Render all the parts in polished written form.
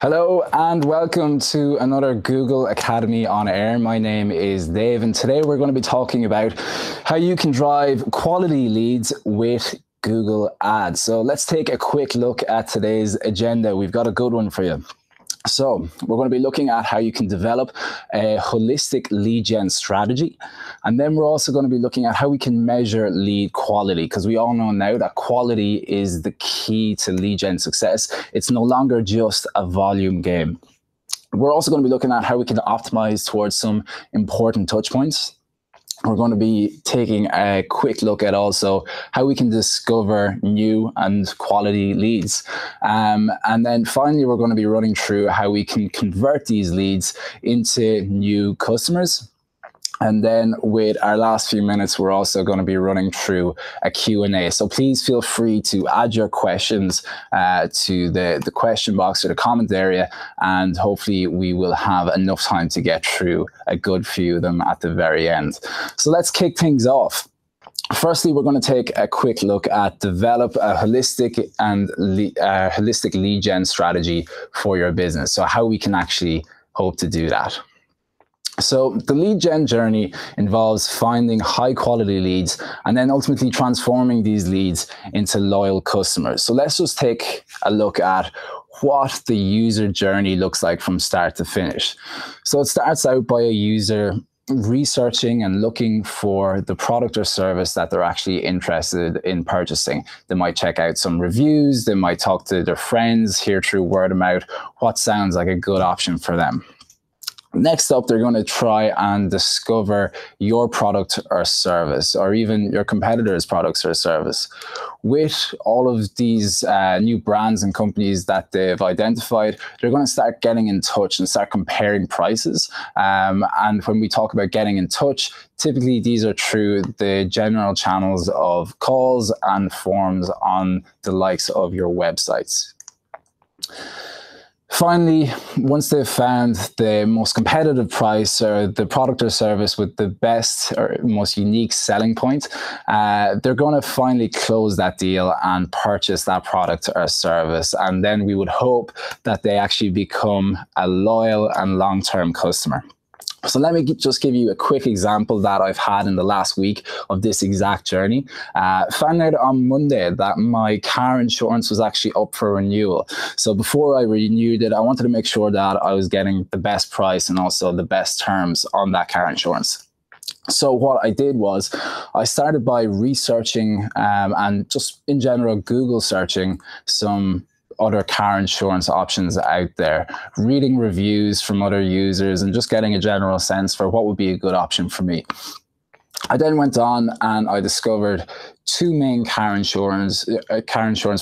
Hello and welcome to another Google Academy on Air. My name is Dave and today we're going to be talking about how you can drive quality leads with Google Ads. So let's take a quick look at today's agenda. We've got a good one for you. So we're going to be looking at how you can develop a holistic lead gen strategy. And then we're also going to be looking at how we can measure lead quality, because we all know now that quality is the key to lead gen success. It's no longer just a volume game. We're also going to be looking at how we can optimize towards some important touch points. We're going to be taking a quick look at also how we can discover new and quality leads. And then finally, we're going to be running through how we can convert these leads into new customers. And then with our last few minutes, we're also going to be running through a Q&A. So please feel free to add your questions to the question box or the comment area. And hopefully we will have enough time to get through a good few of them at the very end. So let's kick things off. Firstly, we're going to take a quick look at develop a holistic lead gen strategy for your business. So how we can actually hope to do that. So the lead gen journey involves finding high quality leads and then ultimately transforming these leads into loyal customers. So let's just take a look at what the user journey looks like from start to finish. So it starts out by a user researching and looking for the product or service that they're actually interested in purchasing. They might check out some reviews, they might talk to their friends, hear through word of mouth what sounds like a good option for them. Next up, they're going to try and discover your product or service, or even your competitors' products or service. With all of these new brands and companies that they've identified, they're going to start getting in touch and start comparing prices. And when we talk about getting in touch, typically these are through the general channels of calls and forms on the likes of your websites. Finally, once they've found the most competitive price or the product or service with the best or most unique selling point, they're going to finally close that deal and purchase that product or service. And then we would hope that they actually become a loyal and long-term customer. So let me just give you a quick example that I've had in the last week of this exact journey. Found out on Monday that my car insurance was actually up for renewal. So before I renewed it, I wanted to make sure that I was getting the best price and also the best terms on that car insurance. So what I did was I started by researching and just in general Google searching some other car insurance options out there, reading reviews from other users and just getting a general sense for what would be a good option for me. I then went on and I discovered two main car insurance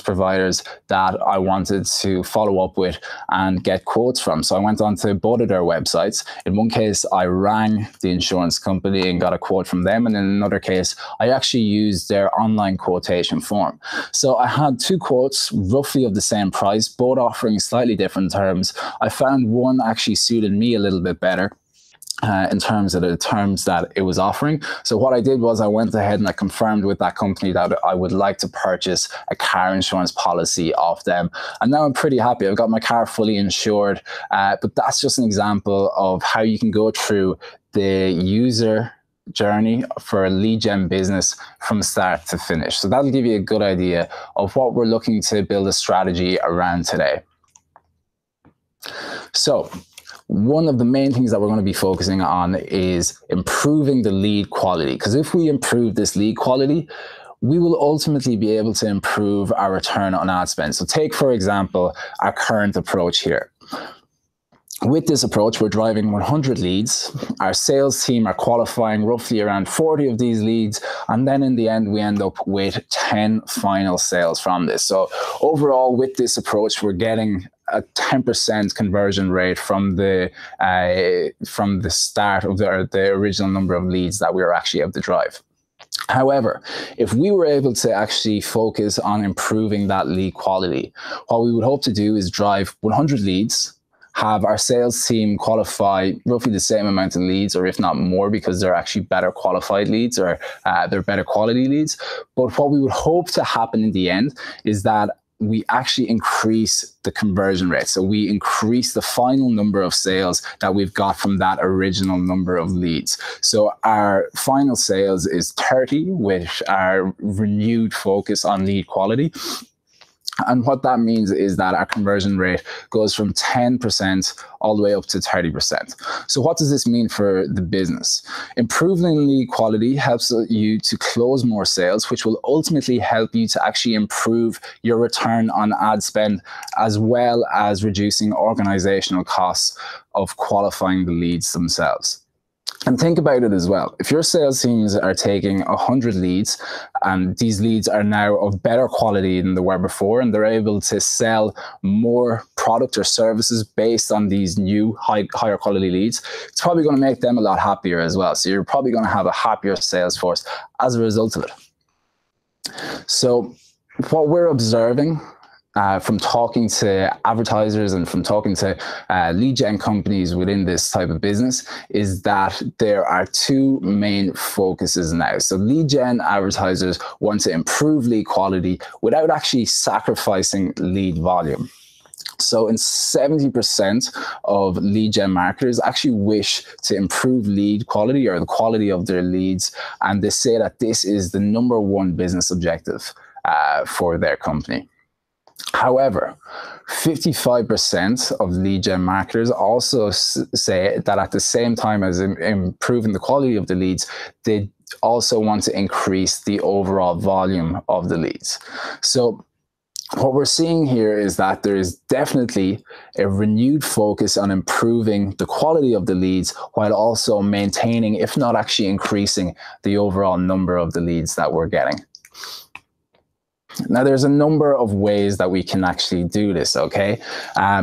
providers that I wanted to follow up with and get quotes from. So I went on to both of their websites. In one case, I rang the insurance company and got a quote from them. And in another case, I actually used their online quotation form. So I had two quotes roughly of the same price, both offering slightly different terms. I found one actually suited me a little bit better in terms of the terms that it was offering. So what I did was I went ahead and I confirmed with that company that I would like to purchase a car insurance policy off them. And now I'm pretty happy. I've got my car fully insured. But that's just an example of how you can go through the user journey for a lead gen business from start to finish. So that'll give you a good idea of what we're looking to build a strategy around today. So one of the main things that we're going to be focusing on is improving the lead quality. Because if we improve this lead quality, we will ultimately be able to improve our return on ad spend. So take, for example, our current approach here. With this approach, we're driving 100 leads. Our sales team are qualifying roughly around 40 of these leads. And then in the end, we end up with 10 final sales from this. So overall, with this approach, we're getting a 10% conversion rate from the start of the original number of leads that we were actually able to drive. However, if we were able to actually focus on improving that lead quality, what we would hope to do is drive 100 leads, have our sales team qualify roughly the same amount of leads, or if not more, because they're actually better qualified leads or they're better quality leads. But what we would hope to happen in the end is that we actually increase the conversion rate. So we increase the final number of sales that we've got from that original number of leads. So our final sales is 30 with our renewed focus on lead quality. And what that means is that our conversion rate goes from 10% all the way up to 30%. So what does this mean for the business? Improving lead quality helps you to close more sales, which will ultimately help you to actually improve your return on ad spend, as well as reducing organizational costs of qualifying the leads themselves. And think about it as well. If your sales teams are taking 100 leads and these leads are now of better quality than they were before, and they're able to sell more product or services based on these new higher quality leads, it's probably going to make them a lot happier as well. So you're probably going to have a happier sales force as a result of it. So what we're observing from talking to advertisers and from talking to lead gen companies within this type of business is that there are two main focuses now. So lead gen advertisers want to improve lead quality without actually sacrificing lead volume. So in 70% of lead gen marketers actually wish to improve lead quality or the quality of their leads, and they say that this is the #1 business objective for their company. However, 55% of lead gen marketers also say that at the same time as improving the quality of the leads, they also want to increase the overall volume of the leads. So what we're seeing here is that there is definitely a renewed focus on improving the quality of the leads while also maintaining, if not actually increasing, the overall number of the leads that we're getting. Now, there's a number of ways that we can actually do this, okay?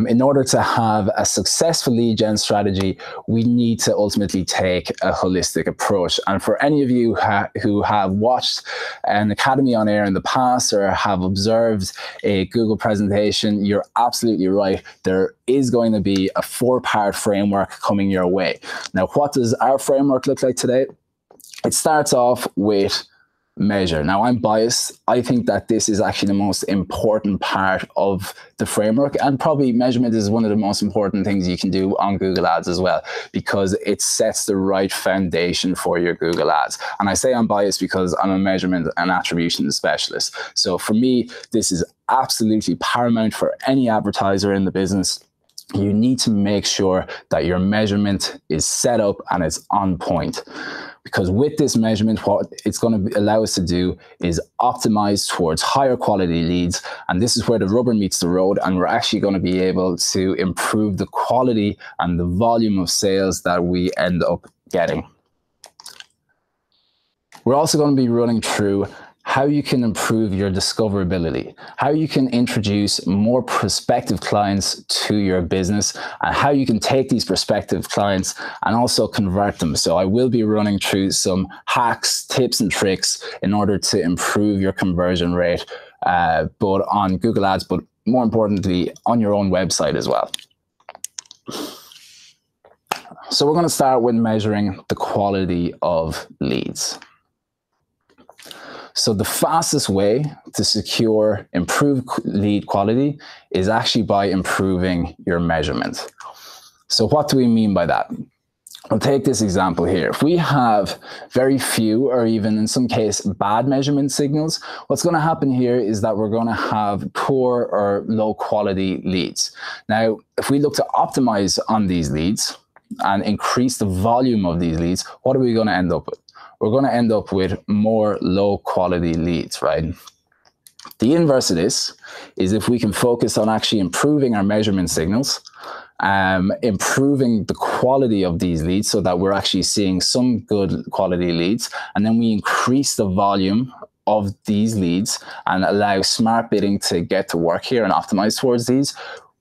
In order to have a successful lead gen strategy, we need to ultimately take a holistic approach. And for any of you who have watched an Academy on Air in the past or have observed a Google presentation, you're absolutely right. There is going to be a 4-part framework coming your way. Now, what does our framework look like today? It starts off with measure. Now, I'm biased. I think that this is actually the most important part of the framework, and probably measurement is one of the most important things you can do on Google Ads as well, because it sets the right foundation for your Google Ads. And I say I'm biased because I'm a measurement and attribution specialist. So for me, this is absolutely paramount for any advertiser in the business. You need to make sure that your measurement is set up and it's on point. Because with this measurement, what it's going to allow us to do is optimize towards higher quality leads. And this is where the rubber meets the road. And we're actually going to be able to improve the quality and the volume of sales that we end up getting. We're also going to be running through how you can improve your discoverability, how you can introduce more prospective clients to your business, and how you can take these prospective clients and also convert them. So I will be running through some hacks, tips, and tricks in order to improve your conversion rate, both on Google Ads, but more importantly, on your own website as well. So we're going to start with measuring the quality of leads. So the fastest way to secure improved lead quality is actually by improving your measurement. So what do we mean by that? I'll take this example here. If we have very few, or even in some case bad measurement signals, what's going to happen here is that we're going to have poor or low quality leads. Now, if we look to optimize on these leads and increase the volume of these leads, what are we going to end up with? We're going to end up with more low quality leads, right? The inverse of this is if we can focus on actually improving our measurement signals, improving the quality of these leads so that we're actually seeing some good quality leads, and then we increase the volume of these leads and allow smart bidding to get to work here and optimize towards these,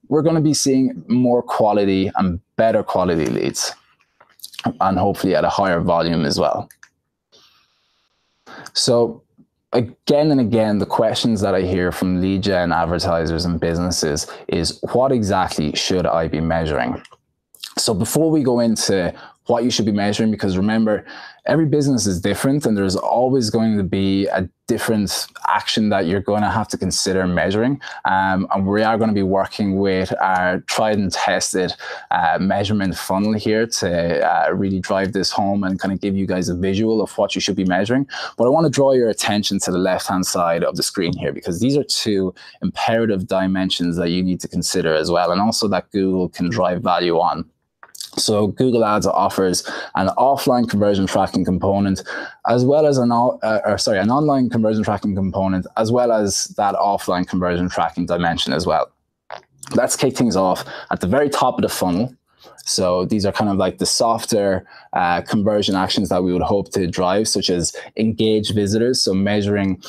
we're going to be seeing more quality and better quality leads, and hopefully at a higher volume as well. So again and again, the questions that I hear from lead gen advertisers and businesses is, what exactly should I be measuring? So before we go into what you should be measuring, because remember, every business is different and there's always going to be a different action that you're going to have to consider measuring. And we are going to be working with our tried and tested measurement funnel here to really drive this home and kind of give you guys a visual of what you should be measuring. But I want to draw your attention to the left-hand side of the screen here, because these are two imperative dimensions that you need to consider as well, and also that Google can drive value on. So Google Ads offers an offline conversion tracking component, as well as an online conversion tracking component, as well as that offline conversion tracking dimension as well. Let's kick things off at the very top of the funnel. So these are kind of like the softer conversion actions that we would hope to drive, such as engaged visitors. So measuring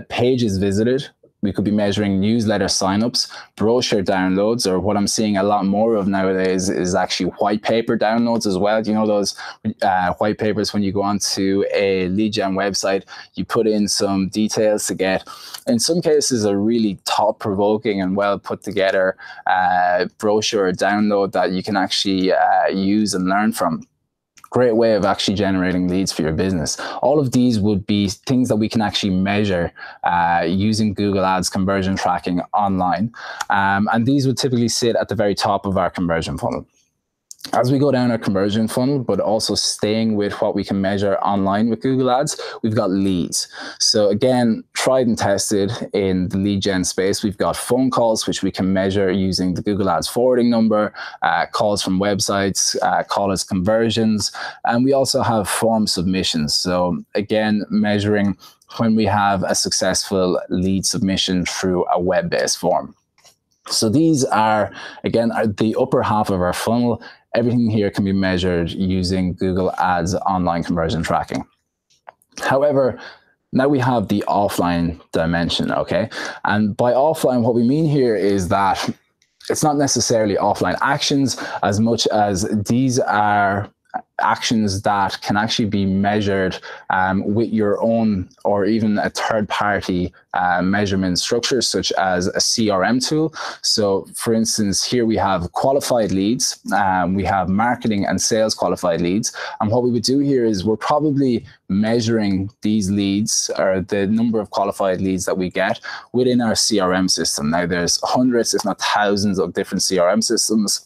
pages visited. We could be measuring newsletter signups, brochure downloads, or what I'm seeing a lot more of nowadays is actually white paper downloads as well. You know those white papers when you go onto a lead gen website, you put in some details to get, in some cases, a really thought-provoking and well put together brochure or download that you can actually use and learn from. Great way of actually generating leads for your business. All of these would be things that we can actually measure using Google Ads conversion tracking online. And these would typically sit at the very top of our conversion funnel. As we go down our conversion funnel, but also staying with what we can measure online with Google Ads, we've got leads. So again, tried and tested in the lead gen space, we've got phone calls, which we can measure using the Google Ads forwarding number, calls from websites, call as conversions, and we also have form submissions. So again, measuring when we have a successful lead submission through a web-based form. So these are, again, the upper half of our funnel. Everything here can be measured using Google Ads online conversion tracking. However, now we have the offline dimension, okay? And by offline, what we mean here is that it's not necessarily offline actions as much as these are actions that can actually be measured with your own or even a third-party measurement structure, such as a CRM tool. So for instance, here we have qualified leads, we have marketing and sales qualified leads. And what we would do here is we're probably measuring these leads, or the number of qualified leads that we get within our CRM system. Now there's hundreds, if not thousands, of different CRM systems.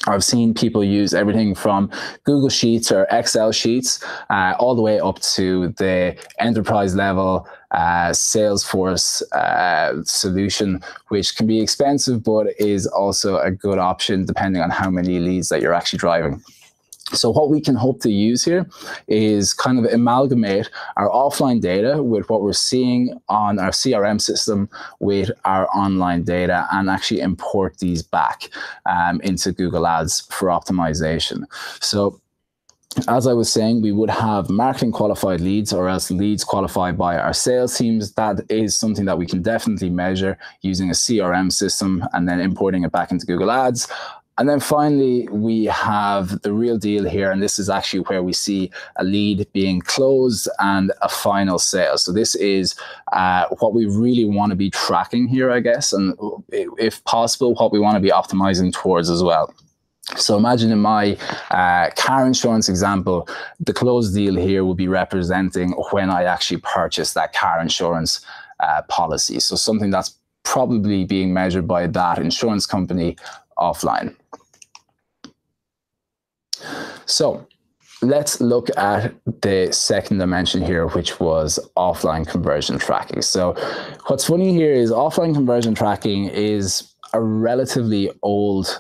I've seen people use everything from Google Sheets or Excel sheets all the way up to the enterprise level Salesforce solution, which can be expensive, but is also a good option depending on how many leads that you're actually driving. So what we can hope to use here is kind of amalgamate our offline data with what we're seeing on our CRM system with our online data, and actually import these back into Google Ads for optimization. So as I was saying, we would have marketing qualified leads, or else leads qualified by our sales teams. That is something that we can definitely measure using a CRM system and then importing it back into Google Ads. And then finally, we have the real deal here, and this is actually where we see a lead being closed and a final sale. So this is what we really want to be tracking here, I guess, and if possible, what we want to be optimizing towards as well. So imagine in my car insurance example, the closed deal here will be representing when I actually purchased that car insurance policy. So something that's probably being measured by that insurance company offline. So let's look at the second dimension here, which was offline conversion tracking. So what's funny here is offline conversion tracking is a relatively old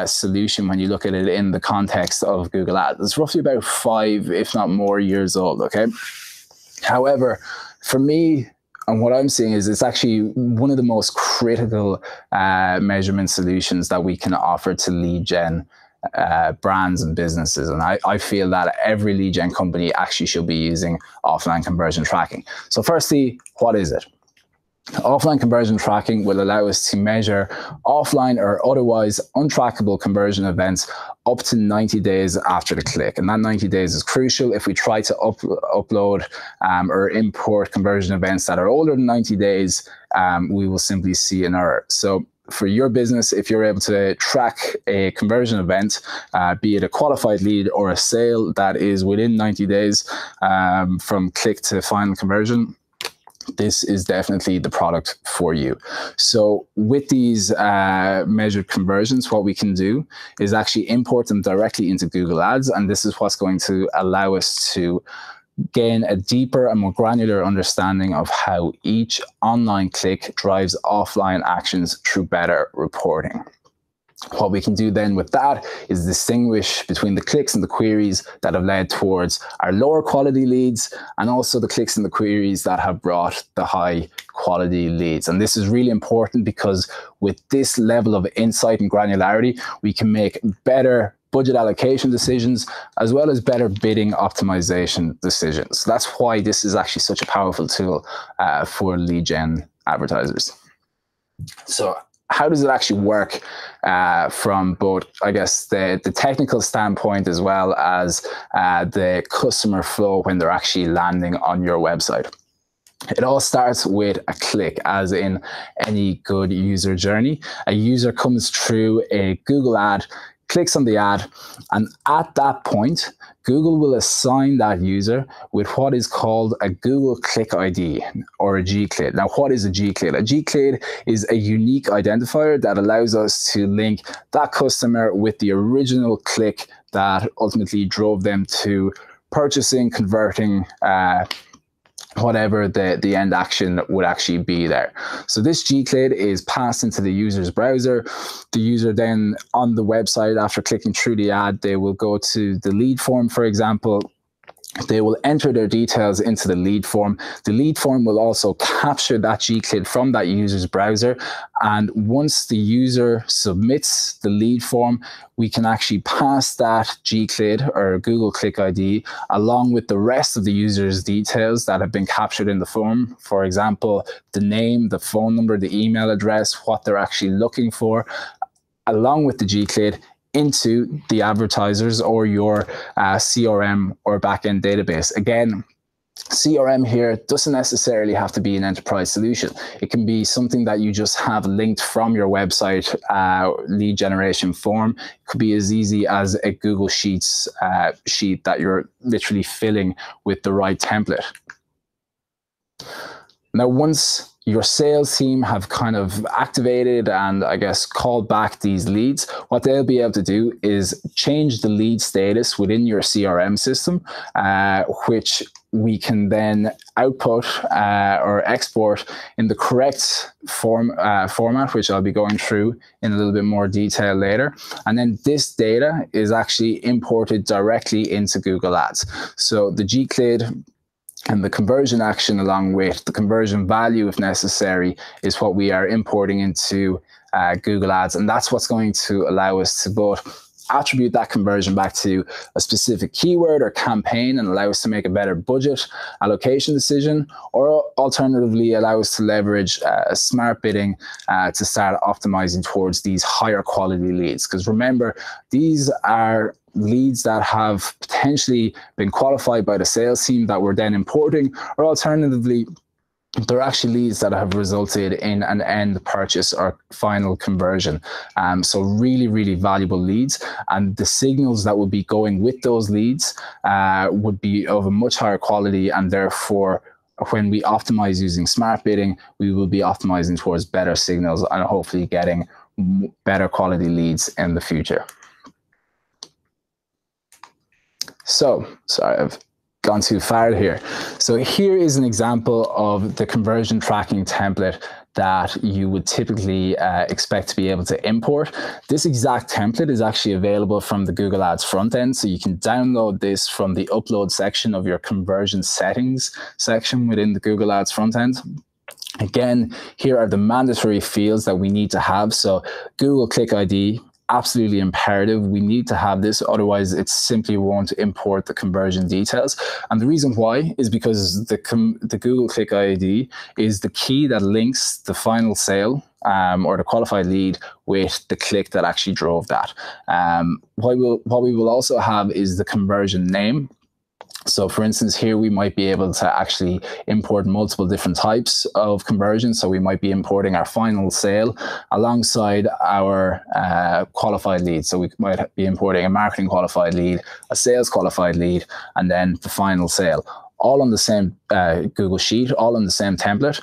solution when you look at it in the context of Google Ads. It's roughly about 5, if not more, years old, okay? However, for me, and what I'm seeing is it's actually one of the most critical measurement solutions that we can offer to lead gen brands and businesses. And I feel that every lead gen company actually should be using offline conversion tracking. So firstly, what is it? Offline conversion tracking will allow us to measure offline or otherwise untrackable conversion events up to 90 days after the click. And that 90 days is crucial. If we try to upload or import conversion events that are older than 90 days, we will simply see an error. So for your business, if you're able to track a conversion event, be it a qualified lead or a sale that is within 90 days from click to final conversion, this is definitely the product for you. So with these measured conversions, what we can do is actually import them directly into Google Ads. And this is what's going to allow us to gain a deeper and more granular understanding of how each online click drives offline actions through better reporting. What we can do then with that is distinguish between the clicks and the queries that have led towards our lower quality leads, and also the clicks and the queries that have brought the high quality leads. And this is really important because with this level of insight and granularity, we can make better budget allocation decisions as well as better bidding optimization decisions. That's why this is actually such a powerful tool for lead gen advertisers. So how does it actually work from both, I guess, the technical standpoint as well as the customer flow when they're actually landing on your website? It all starts with a click, as in any good user journey. A user comes through a Google ad, clicks on the ad, and at that point, Google will assign that user with what is called a Google Click ID or a G-CLID. Now, what is a G-CLID? A G-CLID is a unique identifier that allows us to link that customer with the original click that ultimately drove them to purchasing, converting, whatever the end action would actually be there. So this G-CLID is passed into the user's browser. The user then on the website, after clicking through the ad, they will go to the lead form, for example. They will enter their details into the lead form. The lead form will also capture that G-CLID from that user's browser. And once the user submits the lead form, we can actually pass that G-CLID or Google Click ID along with the rest of the user's details that have been captured in the form. For example, the name, the phone number, the email address, what they're actually looking for, along with the G-CLID into the advertisers or your CRM or backend database. Again, CRM here doesn't necessarily have to be an enterprise solution. It can be something that you just have linked from your website lead generation form. It could be as easy as a Google Sheets sheet that you're literally filling with the right template. Now, once your sales team have kind of activated and I guess called back these leads, what they'll be able to do is change the lead status within your CRM system, which we can then output or export in the correct format, which I'll be going through in a little bit more detail later. And then this data is actually imported directly into Google Ads. So the G-CLID and the conversion action, along with the conversion value, if necessary, is what we are importing into Google Ads. And that's what's going to allow us to both attribute that conversion back to a specific keyword or campaign and allow us to make a better budget allocation decision, or alternatively allow us to leverage smart bidding to start optimizing towards these higher quality leads. Because remember, these are leads that have potentially been qualified by the sales team that we're then importing, or alternatively, they're actually leads that have resulted in an end purchase or final conversion. So really, really valuable leads. And the signals that would be going with those leads would be of a much higher quality. And therefore, when we optimize using smart bidding, we will be optimizing towards better signals and hopefully getting better quality leads in the future. So, sorry, I've gone too far here. So here is an example of the conversion tracking template that you would typically expect to be able to import. This exact template is actually available from the Google Ads front end. So you can download this from the upload section of your conversion settings section within the Google Ads front end. Again, here are the mandatory fields that we need to have. So Google Click ID, absolutely imperative. We need to have this, otherwise it simply won't import the conversion details. And the reason why is because the Google Click ID is the key that links the final sale or the qualified lead with the click that actually drove that. What we will also have is the conversion name. So for instance, here we might be able to actually import multiple different types of conversions. So we might be importing our final sale alongside our qualified lead. So we might be importing a marketing qualified lead, a sales qualified lead, and then the final sale, all on the same Google Sheet, all on the same template,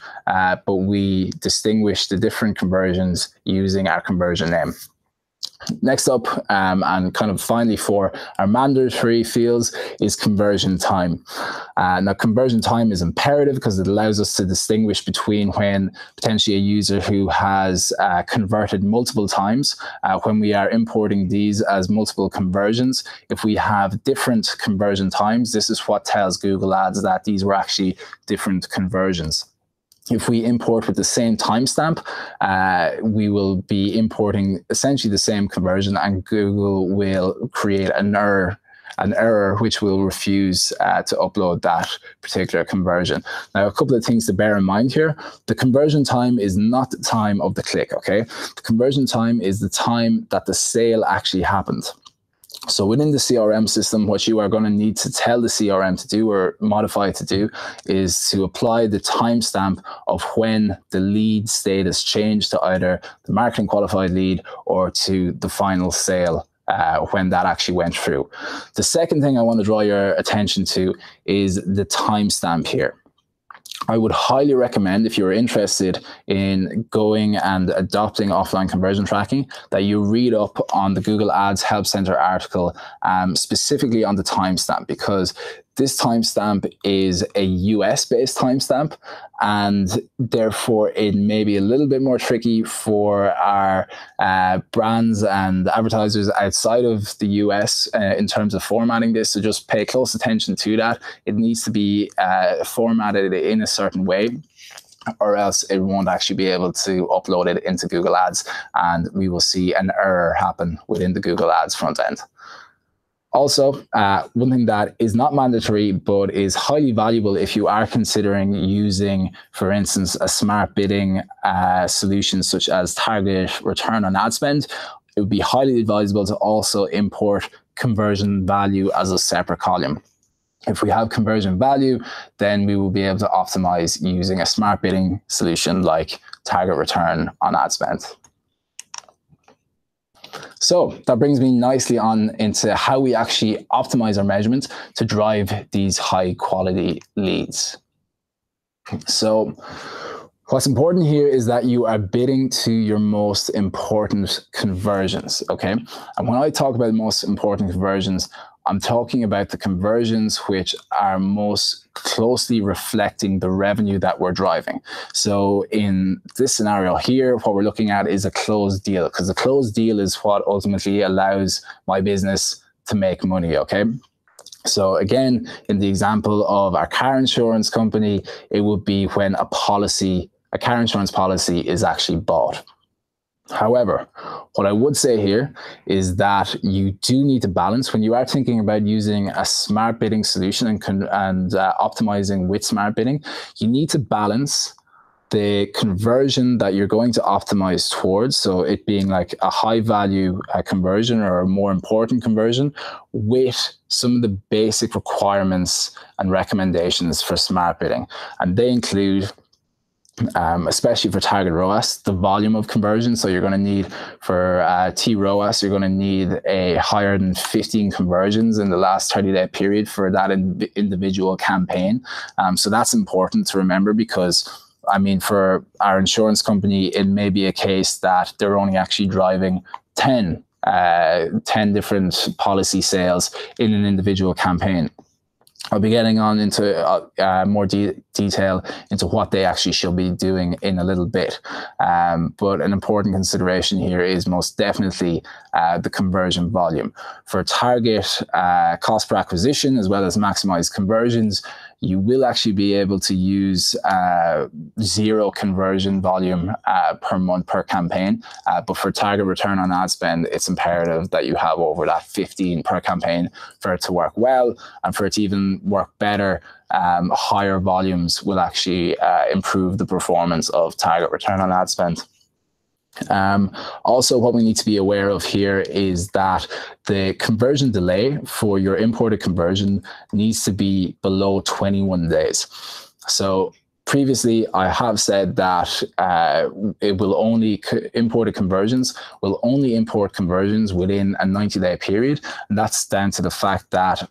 but we distinguish the different conversions using our conversion name. Next up, and kind of finally for our mandatory fields, is conversion time. Now, conversion time is imperative because it allows us to distinguish between when potentially a user who has converted multiple times, when we are importing these as multiple conversions. If we have different conversion times, this is what tells Google Ads that these were actually different conversions. If we import with the same timestamp, we will be importing essentially the same conversion, and Google will create an error which will refuse to upload that particular conversion. Now, a couple of things to bear in mind here. The conversion time is not the time of the click, okay? The conversion time is the time that the sale actually happened. So within the CRM system, what you are going to need to tell the CRM to do or modify it to do is to apply the timestamp of when the lead status changed to either the marketing qualified lead or to the final sale, when that actually went through. The second thing I want to draw your attention to is the timestamp here. I would highly recommend, if you're interested in going and adopting offline conversion tracking, that you read up on the Google Ads Help Center article, specifically on the timestamp, because this timestamp is a US-based timestamp, and therefore it may be a little bit more tricky for our brands and advertisers outside of the US in terms of formatting this. So just pay close attention to that. It needs to be formatted in a certain way, or else it won't actually be able to upload it into Google Ads, and we will see an error happen within the Google Ads front end. Also, one thing that is not mandatory but is highly valuable if you are considering using, for instance, a smart bidding solution such as target return on ad spend, it would be highly advisable to also import conversion value as a separate column. If we have conversion value, then we will be able to optimize using a smart bidding solution like target return on ad spend. So that brings me nicely on into how we actually optimize our measurements to drive these high quality leads. So what's important here is that you are bidding to your most important conversions, okay? And when I talk about the most important conversions, I'm talking about the conversions which are most closely reflecting the revenue that we're driving. So in this scenario here, what we're looking at is a closed deal, because the closed deal is what ultimately allows my business to make money, okay? So again, in the example of our car insurance company, it would be when a car insurance policy is actually bought. However, what I would say here is that you do need to balance when you are thinking about using a smart bidding solution and optimizing with smart bidding. You need to balance the conversion that you're going to optimize towards, so it being like a high value conversion or a more important conversion, with some of the basic requirements and recommendations for smart bidding. And they include, especially for target ROAS, the volume of conversion. So you're going to need, for TROAS, you're going to need a higher than 15 conversions in the last 30-day period for that individual campaign. So that's important to remember, because I mean, for our insurance company, it may be a case that they're only actually driving 10 different policy sales in an individual campaign. I'll be getting on into more detail into what they actually should be doing in a little bit. But an important consideration here is most definitely the conversion volume. For target cost per acquisition, as well as maximize conversions, you will actually be able to use 0 conversion volume per month per campaign. But for target return on ad spend, it's imperative that you have over that 15 per campaign for it to work well, and for it to even work better. Higher volumes will actually improve the performance of target return on ad spend. Also, what we need to be aware of here is that the conversion delay for your imported conversion needs to be below 21 days. So previously, I have said that it will only imported conversions will only import conversions within a 90-day period, and that's down to the fact that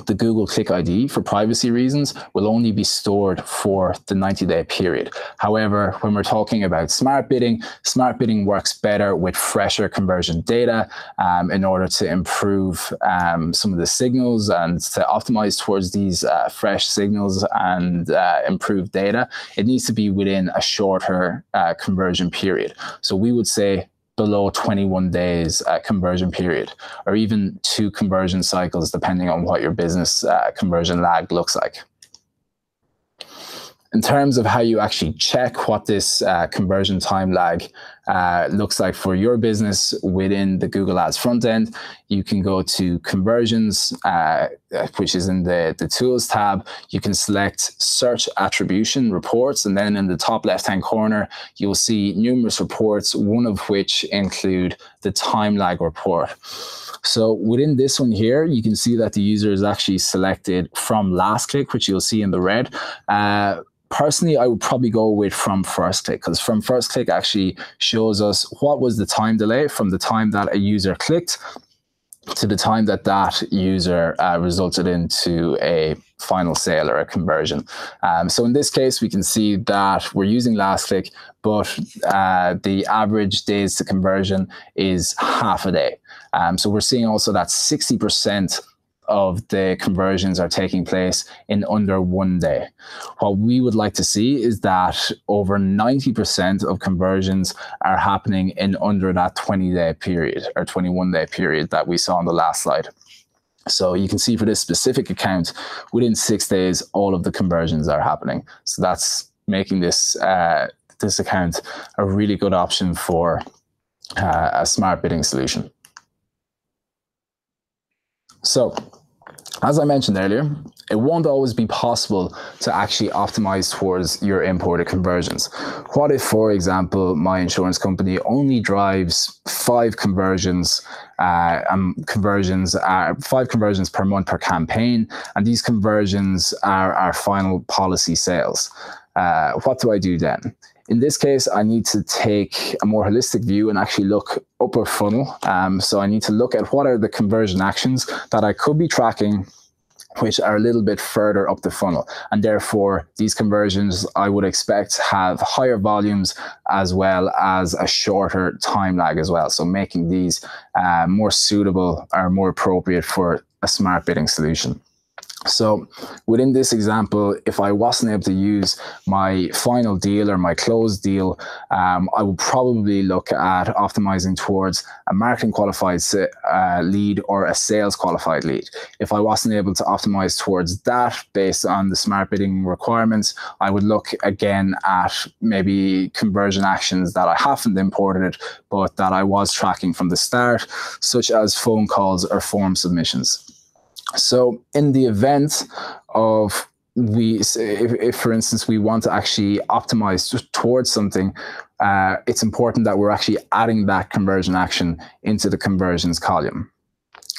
the Google Click ID, for privacy reasons, will only be stored for the 90-day period. However, when we're talking about smart bidding works better with fresher conversion data in order to improve some of the signals and to optimize towards these fresh signals and improve data. It needs to be within a shorter conversion period. So we would say below 21 days conversion period, or even 2 conversion cycles, depending on what your business conversion lag looks like. In terms of how you actually check what this conversion time lag looks like for your business within the Google Ads front end, you can go to Conversions, which is in the Tools tab. You can select Search Attribution Reports, and then in the top left-hand corner, you'll see numerous reports, one of which include the time lag report. So within this one here, you can see that the user is actually selected from last click, which you'll see in the red. Personally, I would probably go with from first click, because from first click actually shows us what was the time delay from the time that a user clicked to the time that that user resulted into a final sale or a conversion. So in this case, we can see that we're using last click, but the average days to conversion is half a day. So we're seeing also that 60% of the conversions are taking place in under 1 day. What we would like to see is that over 90% of conversions are happening in under that 20-day period or 21-day period that we saw on the last slide. So you can see for this specific account, within 6 days, all of the conversions are happening. So that's making this this account a really good option for a smart bidding solution. So, as I mentioned earlier, it won't always be possible to actually optimize towards your imported conversions. What if, for example, my insurance company only drives 5 conversions, 5 conversions per month per campaign, and these conversions are our final policy sales? What do I do then? In this case, I need to take a more holistic view and actually look upper funnel. So I need to look at what are the conversion actions that I could be tracking, which are a little bit further up the funnel. And therefore, these conversions I would expect have higher volumes as well as a shorter time lag as well. So making these more suitable or more appropriate for a smart bidding solution. So within this example, if I wasn't able to use my final deal or my closed deal, I would probably look at optimizing towards a marketing qualified lead or a sales qualified lead. If I wasn't able to optimize towards that based on the smart bidding requirements, I would look again at maybe conversion actions that I haven't imported, but that I was tracking from the start, such as phone calls or form submissions. So in the event of if for instance, we want to actually optimize towards something, it's important that we're actually adding that conversion action into the conversions column.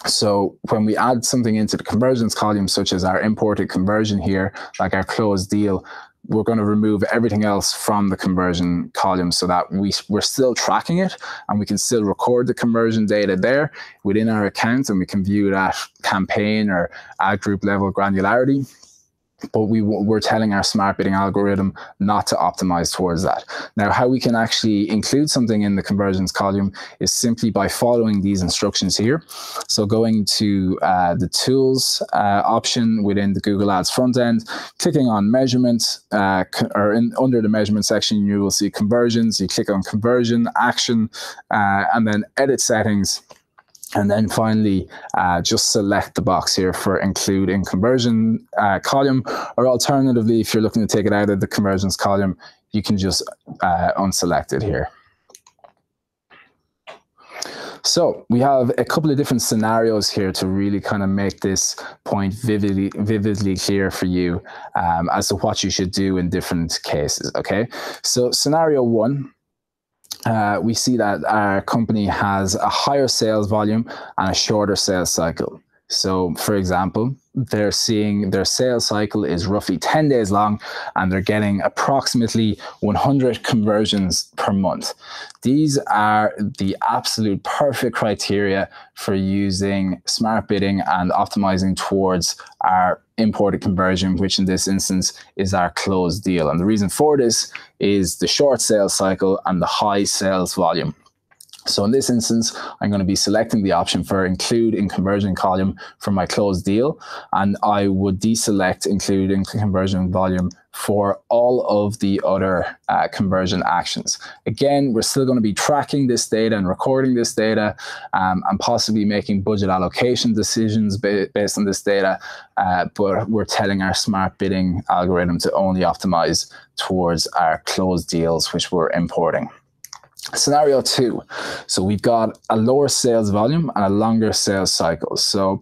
So when we add something into the conversions column, such as our imported conversion here, like our closed deal, we're going to remove everything else from the conversion column so that we're still tracking it and we can still record the conversion data there within our account, and we can view that campaign or ad group level granularity. But we're telling our smart bidding algorithm not to optimize towards that. Now, how we can actually include something in the conversions column is simply by following these instructions here. So going to the tools option within the Google Ads front end, clicking on measurement, under the measurement section, you will see conversions. You click on conversion, action, and then edit settings. And then finally, just select the box here for include in conversion column, or alternatively, if you're looking to take it out of the conversions column, you can just unselect it here. So we have a couple of different scenarios here to really kind of make this point vividly clear for you as to what you should do in different cases, okay? So scenario 1 we see that our company has a higher sales volume and a shorter sales cycle. So, for example, they're seeing their sales cycle is roughly 10 days long, and they're getting approximately 100 conversions per month. These are the absolute perfect criteria for using smart bidding and optimizing towards our imported conversion, which in this instance is our closed deal. And the reason for this is the short sales cycle and the high sales volume. So in this instance, I'm going to be selecting the option for include in conversion column for my closed deal, and I would deselect include in conversion volume for all of the other conversion actions. Again, we're still going to be tracking this data and recording this data, and possibly making budget allocation decisions based on this data, but we're telling our smart bidding algorithm to only optimize towards our closed deals, which we're importing. Scenario 2. So we've got a lower sales volume and a longer sales cycle. So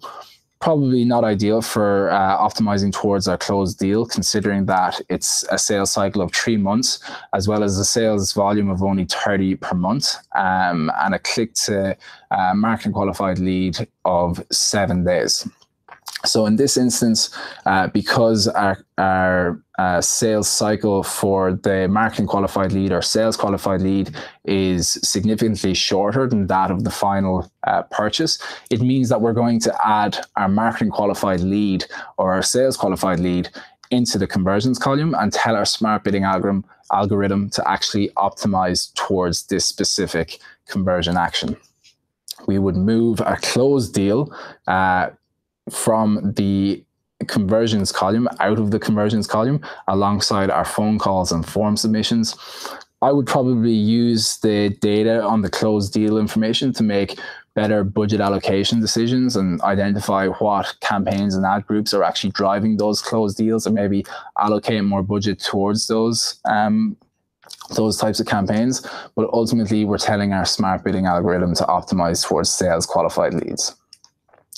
probably not ideal for optimizing towards our closed deal, considering that it's a sales cycle of 3 months, as well as a sales volume of only 30 per month, and a click to marketing qualified lead of 7 days. So in this instance, because our sales cycle for the marketing qualified lead or sales qualified lead is significantly shorter than that of the final purchase, it means that we're going to add our marketing qualified lead or our sales qualified lead into the conversions column and tell our smart bidding algorithm to actually optimize towards this specific conversion action. We would move our closed deal from the conversions column out of the conversions column alongside our phone calls and form submissions. I would probably use the data on the closed deal information to make better budget allocation decisions and identify what campaigns and ad groups are actually driving those closed deals, and maybe allocate more budget towards those types of campaigns. But ultimately, we're telling our smart bidding algorithm to optimize towards sales qualified leads.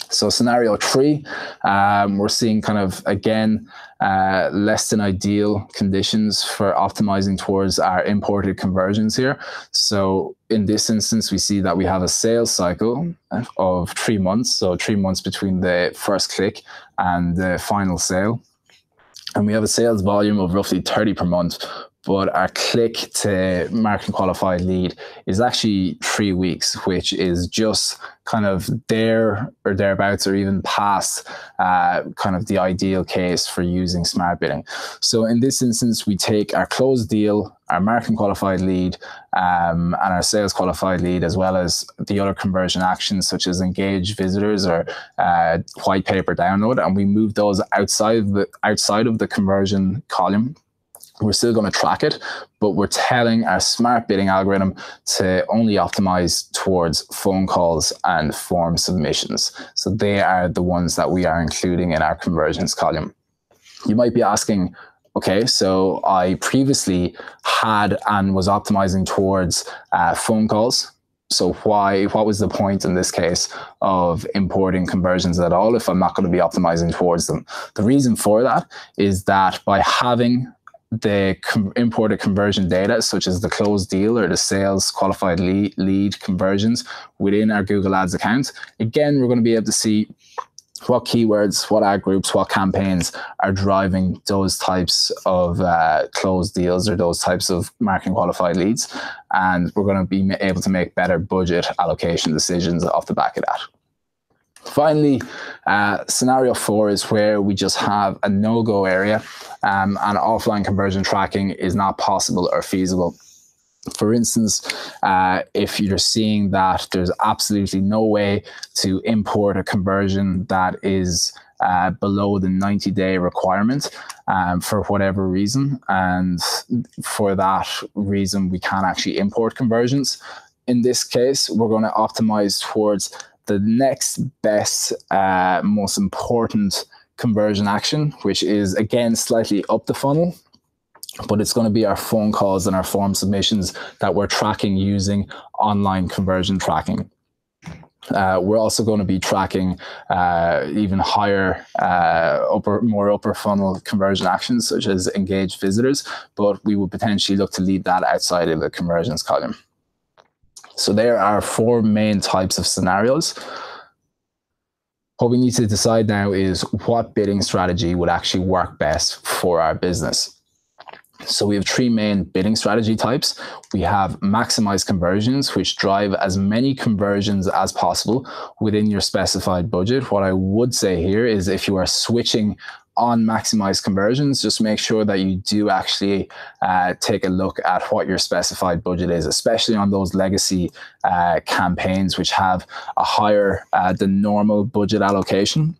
So scenario 3, we're seeing kind of, again, less than ideal conditions for optimizing towards our imported conversions here. So in this instance, we see that we have a sales cycle of 3 months. So 3 months between the first click and the final sale. And we have a sales volume of roughly 30 per month. But our click to marketing qualified lead is actually 3 weeks, which is just kind of there or thereabouts, or even past kind of the ideal case for using smart bidding. So in this instance, we take our closed deal, our marketing qualified lead, and our sales qualified lead, as well as the other conversion actions such as engage visitors or white paper download, and we move those outside of the conversion column. We're still going to track it, but we're telling our smart bidding algorithm to only optimize towards phone calls and form submissions. So they are the ones that we are including in our conversions column. You might be asking, okay, so I previously had and was optimizing towards phone calls. So what was the point in this case of importing conversions at all if I'm not going to be optimizing towards them? The reason for that is that by having the imported conversion data, such as the closed deal or the sales qualified lead conversions within our Google Ads account, again, we're going to be able to see what keywords, what ad groups, what campaigns are driving those types of closed deals or those types of marketing qualified leads. And we're going to be able to make better budget allocation decisions off the back of that. Finally, scenario 4 is where we just have a no-go area and offline conversion tracking is not possible or feasible. For instance, if you're seeing that there's absolutely no way to import a conversion that is below the 90-day requirement for whatever reason, and for that reason we can't actually import conversions, in this case, we're going to optimize towards the next best, most important conversion action, which is, again, slightly up the funnel, but it's going to be our phone calls and our form submissions that we're tracking using online conversion tracking. We're also going to be tracking even higher, more upper funnel conversion actions, such as engaged visitors, but we would potentially look to leave that outside of the conversions column. So there are 4 main types of scenarios. What we need to decide now is what bidding strategy would actually work best for our business. So we have 3 main bidding strategy types. We have maximize conversions, which drive as many conversions as possible within your specified budget. What I would say here is if you are switching on maximize conversions, just make sure that you do actually take a look at what your specified budget is, especially on those legacy campaigns which have a higher than normal budget allocation,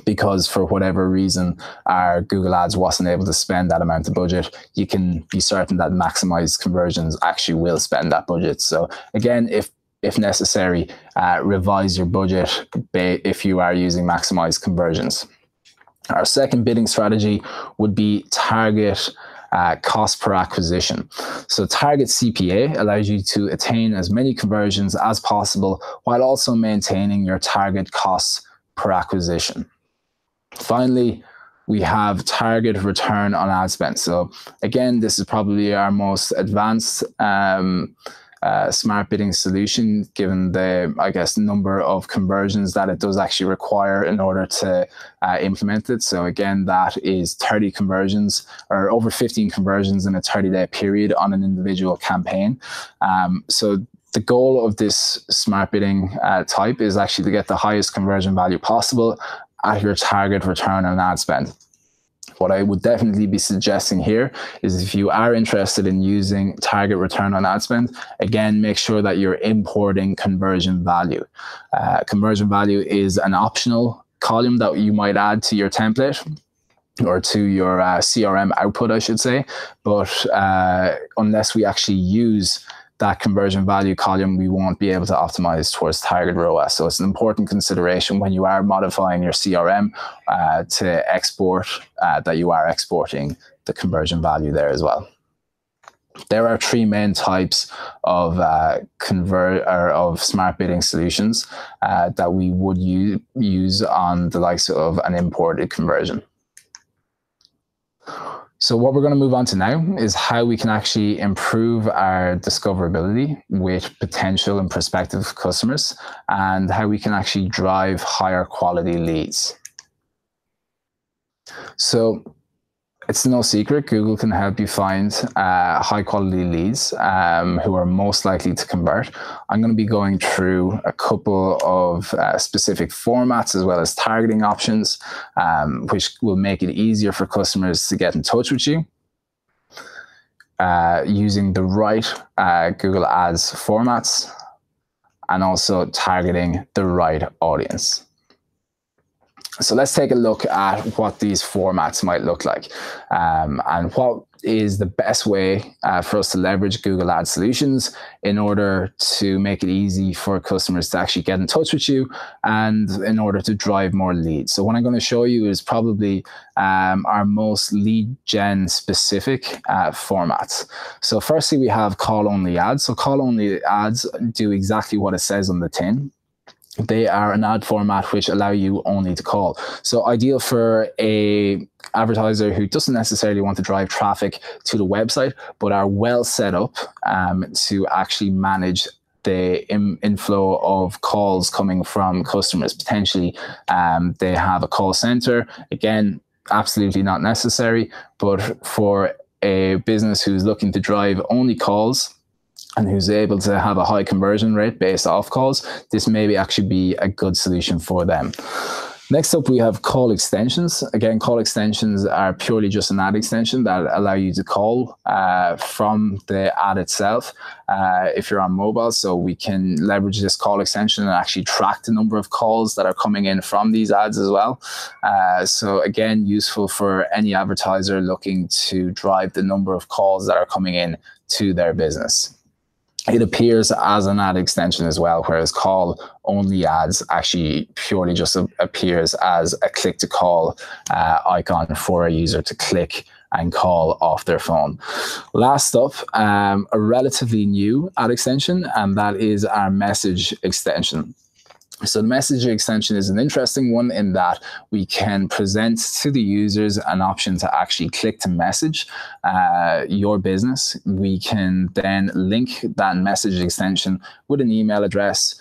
because for whatever reason our Google Ads wasn't able to spend that amount of budget. You can be certain that maximize conversions actually will spend that budget. So again, if necessary, revise your budget if you are using maximize conversions. Our second bidding strategy would be target cost per acquisition. So target CPA allows you to attain as many conversions as possible while also maintaining your target costs per acquisition. Finally, we have target return on ad spend. So again, this is probably our most advanced smart bidding solution, given the, I guess, number of conversions that it does actually require in order to implement it. So again, that is 30 conversions or over 15 conversions in a 30-day period on an individual campaign. So the goal of this smart bidding type is actually to get the highest conversion value possible at your target return on ad spend. What I would definitely be suggesting here is if you are interested in using target return on ad spend, again, make sure that you're importing conversion value. Conversion value is an optional column that you might add to your template or to your CRM output, I should say. But unless we actually use that conversion value column, we won't be able to optimize towards target ROAS. So it's an important consideration when you are modifying your CRM to export, that you are exporting the conversion value there as well. There are 3 main types of of smart bidding solutions that we would use on the likes of an imported conversion. So what we're going to move on to now is how we can actually improve our discoverability with potential and prospective customers, and how we can actually drive higher quality leads. So it's no secret, Google can help you find high quality leads who are most likely to convert. I'm going to be going through a couple of specific formats as well as targeting options, which will make it easier for customers to get in touch with you using the right Google Ads formats, and also targeting the right audience. So let's take a look at what these formats might look like, and what is the best way for us to leverage Google Ads solutions in order to make it easy for customers to actually get in touch with you and in order to drive more leads. So what I'm going to show you is probably our most lead gen specific formats. So firstly, we have call only ads. So call only ads do exactly what it says on the tin. They are an ad format which allow you only to call. So ideal for a advertiser who doesn't necessarily want to drive traffic to the website, but are well set up to actually manage the inflow of calls coming from customers. Potentially, they have a call center. Again, absolutely not necessary, but for a business who's looking to drive only calls and who's able to have a high conversion rate based off calls, this may actually be a good solution for them. Next up, we have call extensions. Again, call extensions are purely just an ad extension that allow you to call from the ad itself if you're on mobile. So we can leverage this call extension and actually track the number of calls that are coming in from these ads as well. So again, useful for any advertiser looking to drive the number of calls that are coming in to their business. It appears as an ad extension as well, whereas call only ads actually purely just appears as a click to call icon for a user to click and call off their phone. Last up, a relatively new ad extension, and that is our message extension. So the messaging extension is an interesting one in that we can present to the users an option to actually click to message your business. We can then link that message extension with an email address,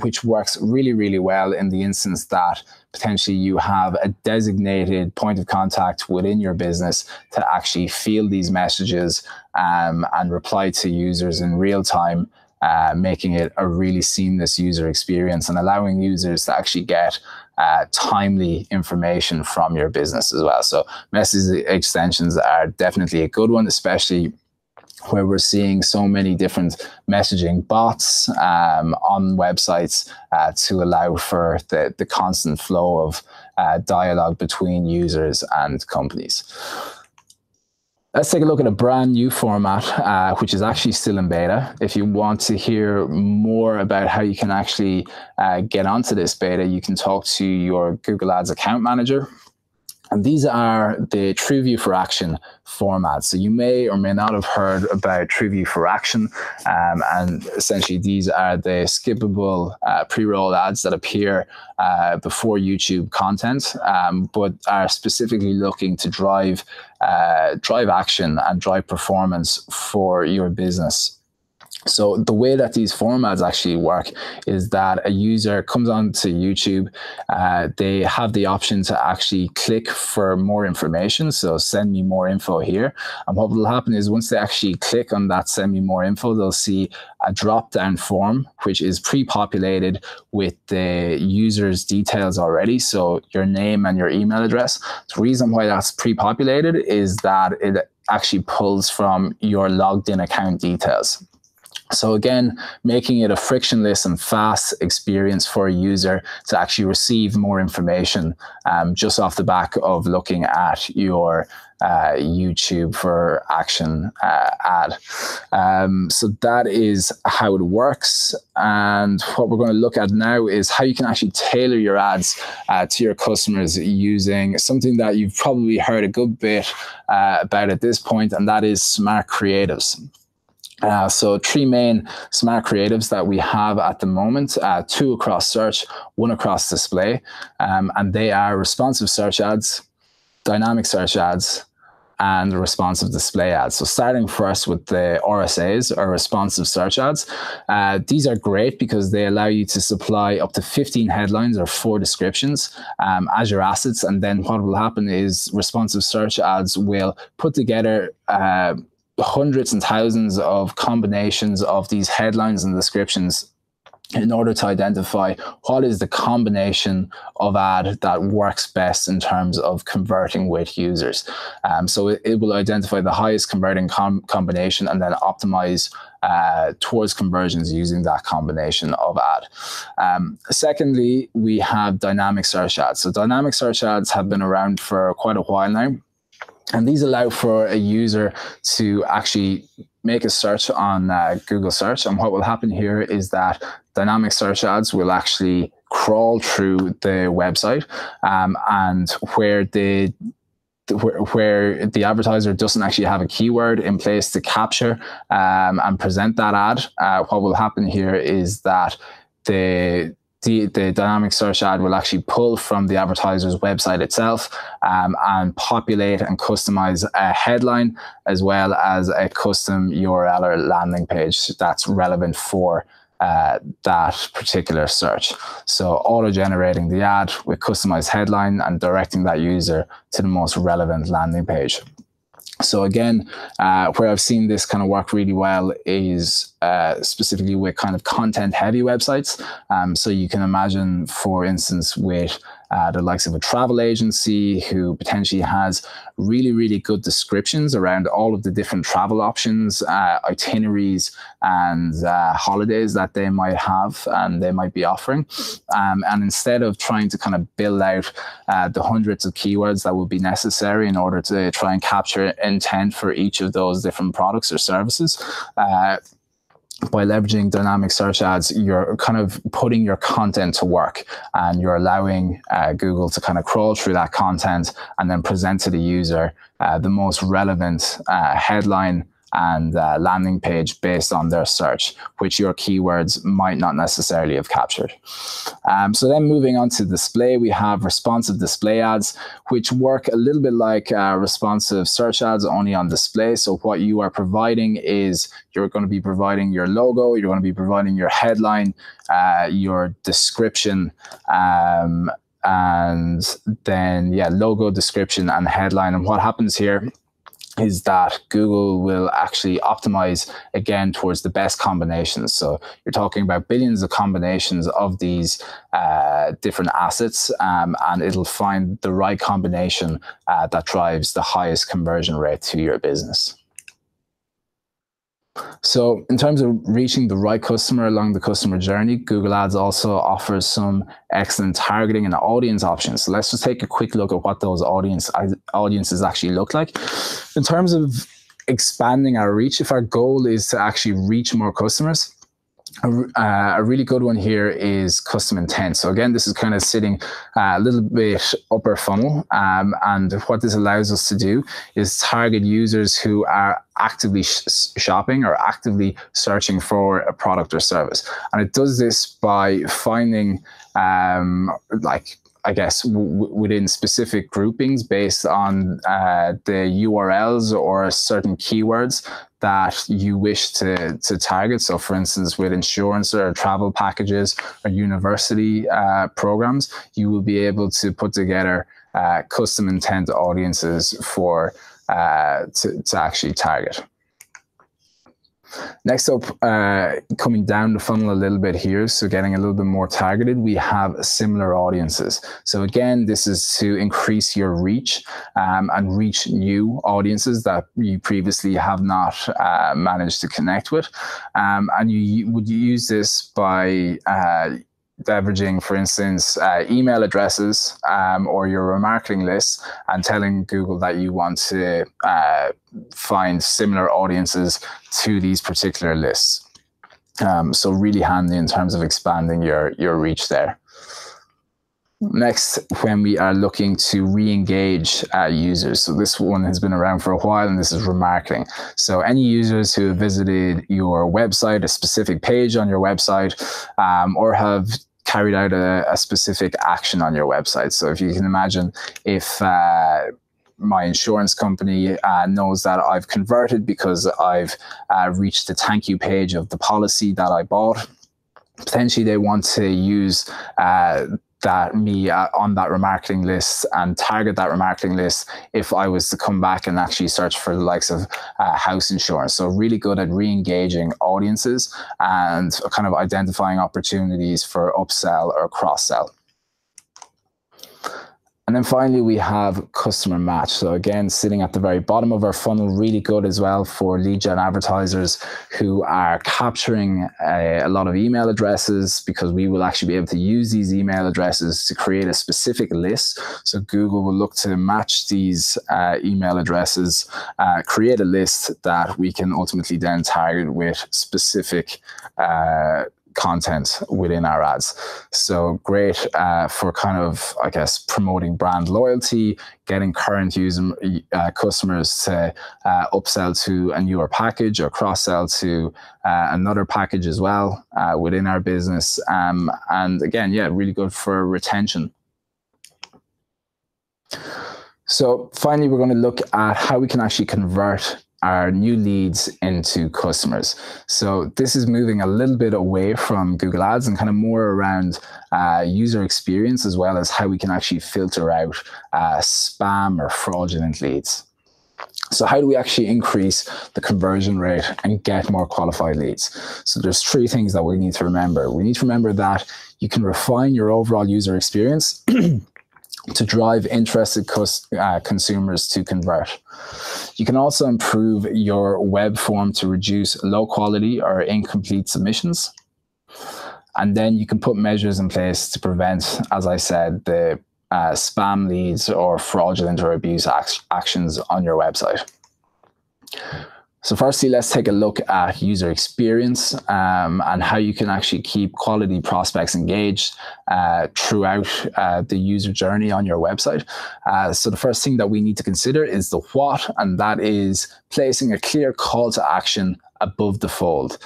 which works really, really well in the instance that potentially you have a designated point of contact within your business to actually field these messages and reply to users in real time, making it a really seamless user experience and allowing users to actually get timely information from your business as well. So message extensions are definitely a good one, especially where we're seeing so many different messaging bots on websites to allow for the constant flow of dialogue between users and companies. Let's take a look at a brand new format, which is actually still in beta. If you want to hear more about how you can actually get onto this beta, you can talk to your Google Ads account manager. And these are the TrueView for Action formats. So you may or may not have heard about TrueView for Action. And essentially, these are the skippable pre-roll ads that appear before YouTube content, but are specifically looking to drive action and drive performance for your business. So the way that these formats actually work is that a user comes onto YouTube, they have the option to actually click for more information. So send me more info here. And what will happen is once they actually click on that send me more info, they'll see a drop-down form, which is pre-populated with the user's details already. So your name and your email address. The reason why that's pre-populated is that it actually pulls from your logged in account details. So again, making it a frictionless and fast experience for a user to actually receive more information just off the back of looking at your YouTube for Action ad. So that is how it works. And what we're going to look at now is how you can actually tailor your ads to your customers using something that you've probably heard a good bit about at this point, and that is smart creatives. So three main smart creatives that we have at the moment, two across search, one across display, and they are responsive search ads, dynamic search ads, and responsive display ads. So starting first with the RSAs, or responsive search ads. These are great because they allow you to supply up to 15 headlines or 4 descriptions as your assets. And then what will happen is responsive search ads will put together hundreds and thousands of combinations of these headlines and descriptions in order to identify what is the combination of ad that works best in terms of converting with users. So it will identify the highest converting combination and then optimize towards conversions using that combination of ad. Secondly, we have dynamic search ads. So dynamic search ads have been around for quite a while now. And these allow for a user to actually make a search on Google search. And what will happen here is that dynamic search ads will actually crawl through the website, and where the advertiser doesn't actually have a keyword in place to capture and present that ad, what will happen here is that the dynamic search ad will actually pull from the advertiser's website itself and populate and customize a headline as well as a custom URL or landing page that's relevant for that particular search. So auto-generating the ad with customized headline and directing that user to the most relevant landing page. So again, where I've seen this kind of work really well is specifically with kind of content-heavy websites. So you can imagine, for instance, with the likes of a travel agency who potentially has really, really good descriptions around all of the different travel options, itineraries, and holidays that they might have and they might be offering. And instead of trying to kind of build out the hundreds of keywords that would be necessary in order to try and capture intent for each of those different products or services, by leveraging dynamic search ads, you're kind of putting your content to work, and you're allowing Google to kind of crawl through that content and then present to the user the most relevant headline and landing page based on their search, which your keywords might not necessarily have captured. So then moving on to display, we have responsive display ads, which work a little bit like responsive search ads, only on display. So what you are providing is you're going to be providing your logo, you're going to be providing your headline, your description, and then logo, description, and headline. And what happens here is that Google will actually optimize again towards the best combinations. So you're talking about billions of combinations of these different assets, and it'll find the right combination that drives the highest conversion rate to your business. So in terms of reaching the right customer along the customer journey, Google Ads also offers some excellent targeting and audience options. So let's just take a quick look at what those audiences actually look like. In terms of expanding our reach, if our goal is to actually reach more customers, a really good one here is custom intent. So again, this is kind of sitting a little bit upper funnel, and what this allows us to do is target users who are actively shopping or actively searching for a product or service. And it does this by finding I guess within specific groupings based on the URLs or certain keywords that you wish to target. So for instance, with insurance or travel packages or university programs, you will be able to put together custom intent audiences for to actually target. Next up, coming down the funnel a little bit here, so getting a little bit more targeted, we have similar audiences. So again, this is to increase your reach and reach new audiences that you previously have not managed to connect with. And you would use this by leveraging, for instance, email addresses or your remarketing lists, and telling Google that you want to find similar audiences to these particular lists. So really handy in terms of expanding your reach there. Next, when we are looking to re-engage users, so this one has been around for a while, and this is remarketing. So any users who have visited your website, a specific page on your website, or have carried out a specific action on your website. So if you can imagine, if my insurance company knows that I've converted because I've reached the thank you page of the policy that I bought, potentially they want to use me on that remarketing list and target that remarketing list if I was to come back and actually search for the likes of house insurance. So really good at re-engaging audiences and kind of identifying opportunities for upsell or cross-sell. And then finally, we have customer match. So again, sitting at the very bottom of our funnel, really good as well for lead gen advertisers who are capturing a lot of email addresses, because we will actually be able to use these email addresses to create a specific list. So Google will look to match these email addresses, create a list that we can ultimately then target with specific content within our ads. So great for kind of, I guess, promoting brand loyalty, getting current customers to upsell to a newer package or cross-sell to another package as well within our business. And again, really good for retention. So finally, we're going to look at how we can actually convert our new leads into customers. So this is moving a little bit away from Google Ads and kind of more around user experience, as well as how we can actually filter out spam or fraudulent leads. So how do we actually increase the conversion rate and get more qualified leads? So there's three things that we need to remember. We need to remember that you can refine your overall user experience to drive interested consumers to convert. You can also improve your web form to reduce low quality or incomplete submissions. And then you can put measures in place to prevent, as I said, the spam leads or fraudulent or abuse actions on your website. So firstly, let's take a look at user experience and how you can actually keep quality prospects engaged throughout the user journey on your website. So the first thing that we need to consider is the what, and that is placing a clear call to action above the fold.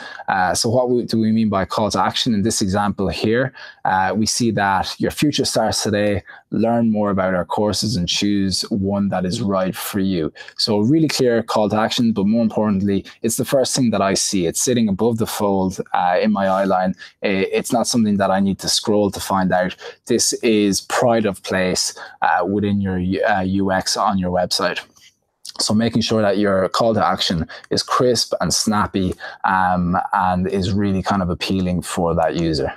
So what do we mean by call to action? In this example here, we see that your future starts today. Learn more about our courses and choose one that is right for you. So a really clear call to action, but more importantly, it's the first thing that I see. It's sitting above the fold in my eyeline. It's not something that I need to scroll to find out. This is pride of place within your UX on your website. So making sure that your call to action is crisp and snappy and is really kind of appealing for that user.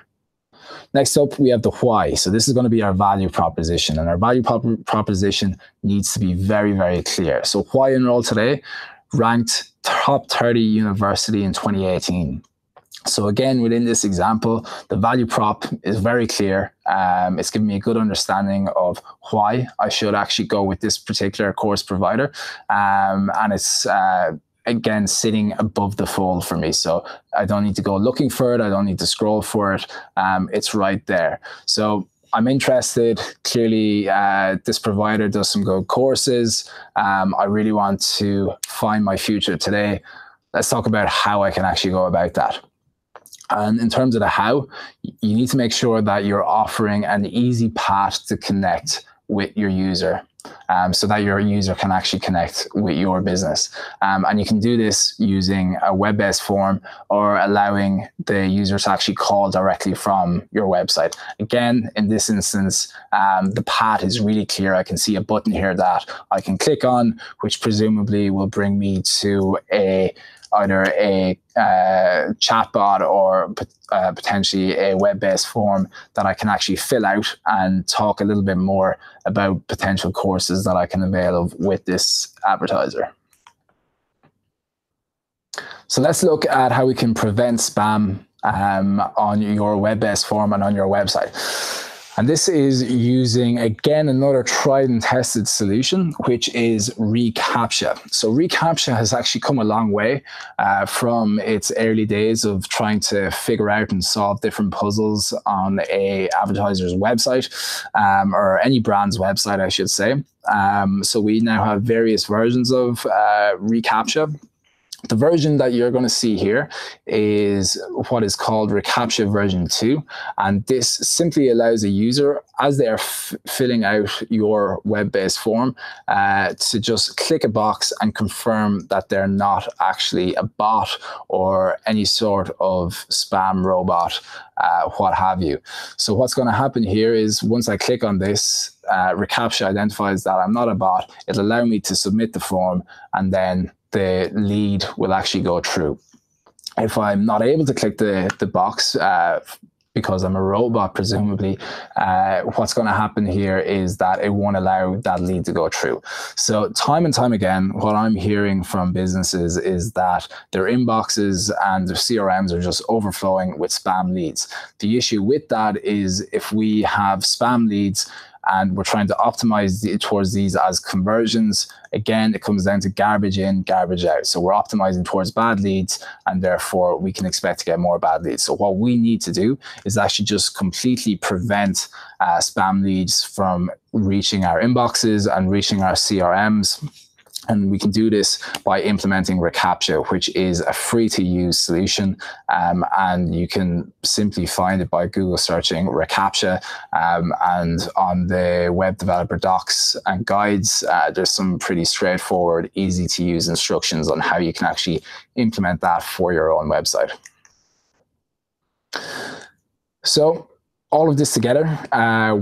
Next up, we have the why. So this is going to be our value proposition, and our value proposition needs to be very, very clear. So why enroll today? Ranked top 30 university in 2018. So again, within this example, the value prop is very clear. It's giving me a good understanding of why I should actually go with this particular course provider. And it's, again, sitting above the fold for me. So I don't need to go looking for it. I don't need to scroll for it. It's right there. So I'm interested. Clearly, this provider does some good courses. I really want to find my future today. Let's talk about how I can actually go about that. And in terms of the how, you need to make sure that you're offering an easy path to connect with your user so that your user can actually connect with your business. And you can do this using a web-based form or allowing the user to actually call directly from your website. Again, in this instance, the path is really clear. I can see a button here that I can click on, which presumably will bring me to either a chatbot or potentially a web-based form that I can actually fill out and talk a little bit more about potential courses that I can avail of with this advertiser. So let's look at how we can prevent spam on your web-based form and on your website. And this is using, again, another tried and tested solution, which is reCAPTCHA. So reCAPTCHA has actually come a long way from its early days of trying to figure out and solve different puzzles on a advertiser's website or any brand's website, I should say. So we now have various versions of reCAPTCHA. The version that you're going to see here is what is called reCAPTCHA version 2. And this simply allows a user, as they are filling out your web-based form, to just click a box and confirm that they're not actually a bot or any sort of spam robot, what have you. So what's going to happen here is once I click on this, reCAPTCHA identifies that I'm not a bot. It'll allow me to submit the form, and then the lead will actually go through. If I'm not able to click the box because I'm a robot, presumably, what's going to happen here is that it won't allow that lead to go through. So time and time again, what I'm hearing from businesses is that their inboxes and their CRMs are just overflowing with spam leads. The issue with that is if we have spam leads and we're trying to optimize towards these as conversions, again, it comes down to garbage in, garbage out. So we're optimizing towards bad leads, and therefore we can expect to get more bad leads. So what we need to do is actually just completely prevent spam leads from reaching our inboxes and reaching our CRMs. And we can do this by implementing reCAPTCHA, which is a free-to-use solution. And you can simply find it by Google searching reCAPTCHA. And on the web developer docs and guides, there's some pretty straightforward, easy-to-use instructions on how you can actually implement that for your own website. So all of this together,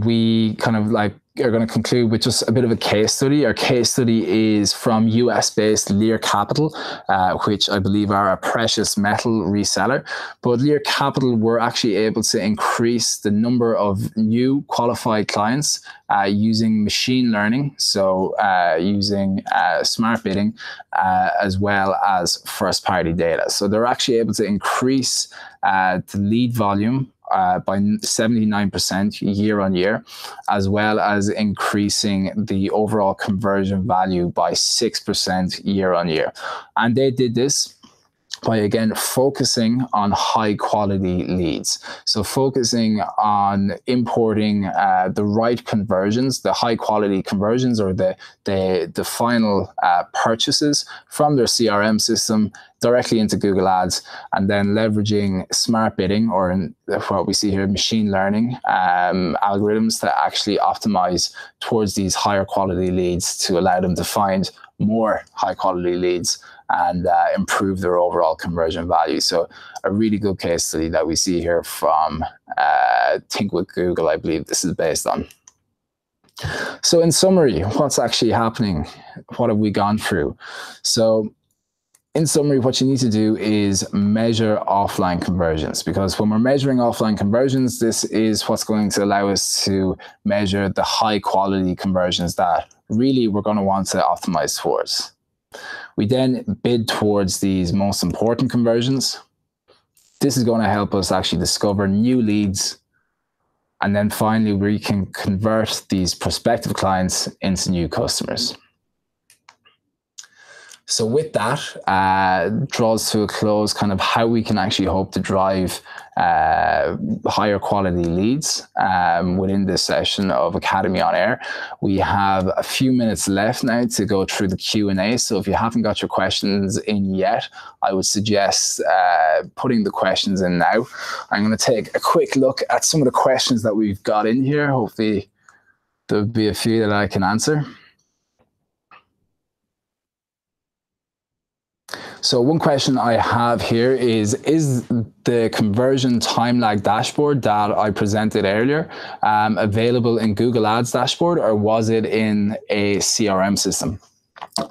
we kind of are going to conclude with just a bit of a case study. Our case study is from US-based Lear Capital, which I believe are a precious metal reseller. But Lear Capital were actually able to increase the number of new qualified clients using machine learning, so using smart bidding, as well as first-party data. So they're actually able to increase the lead volume by 79% year on year, as well as increasing the overall conversion value by 6% year on year. And they did this by, again, focusing on high quality leads. So focusing on importing the right conversions, the high quality conversions, or the final purchases from their CRM system directly into Google Ads, and then leveraging smart bidding, or in what we see here, machine learning algorithms to actually optimize towards these higher quality leads to allow them to find more high quality leads and improve their overall conversion value. So a really good case study that we see here from Think with Google, I believe this is based on. So in summary, what's actually happening? What have we gone through? So in summary, what you need to do is measure offline conversions, because when we're measuring offline conversions, this is what's going to allow us to measure the high quality conversions that really we're going to want to optimize towards. We then bid towards these most important conversions. This is going to help us actually discover new leads. And then finally, we can convert these prospective clients into new customers. So with that, draws to a close kind of how we can actually hope to drive higher quality leads within this session of Academy on Air. We have a few minutes left now to go through the Q&A. So if you haven't got your questions in yet, I would suggest putting the questions in now. I'm going to take a quick look at some of the questions that we've got in here. Hopefully there'll be a few that I can answer. So one question I have here is the conversion time lag dashboard that I presented earlier available in Google Ads dashboard, or was it in a CRM system?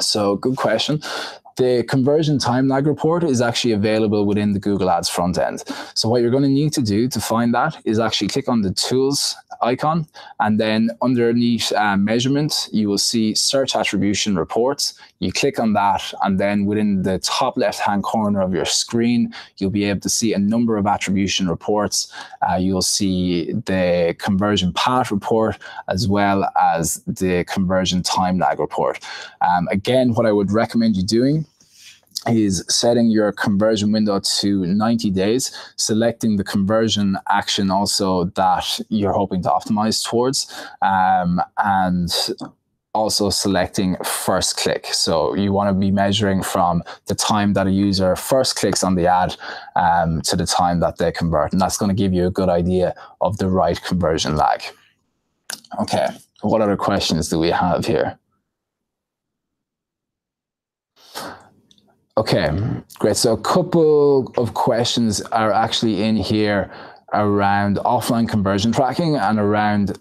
So good question. The conversion time lag report is actually available within the Google Ads front end. So what you're going to need to do to find that is actually click on the tools icon, and then underneath measurement, you will see search attribution reports. You click on that, and then within the top left-hand corner of your screen, you'll be able to see a number of attribution reports. You'll see the conversion path report, as well as the conversion time lag report. Again, what I would recommend you doing is setting your conversion window to 90 days, selecting the conversion action also that you're hoping to optimize towards, and also selecting first click. So you want to be measuring from the time that a user first clicks on the ad to the time that they convert. And that's going to give you a good idea of the right conversion lag. Okay, what other questions do we have here? Okay, great. So a couple of questions are actually in here around offline conversion tracking and around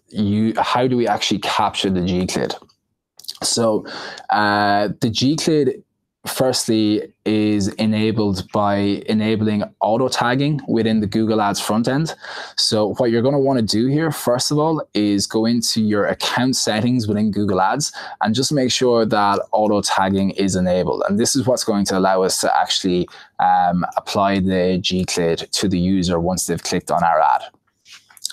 how do we actually capture the G-CLID. So the G-CLID, firstly, is enabled by enabling auto tagging within the Google Ads front end. So what you're going to want to do here, first of all, is go into your account settings within Google Ads and just make sure that auto tagging is enabled. And this is what's going to allow us to actually apply the G-CLID to the user once they've clicked on our ad.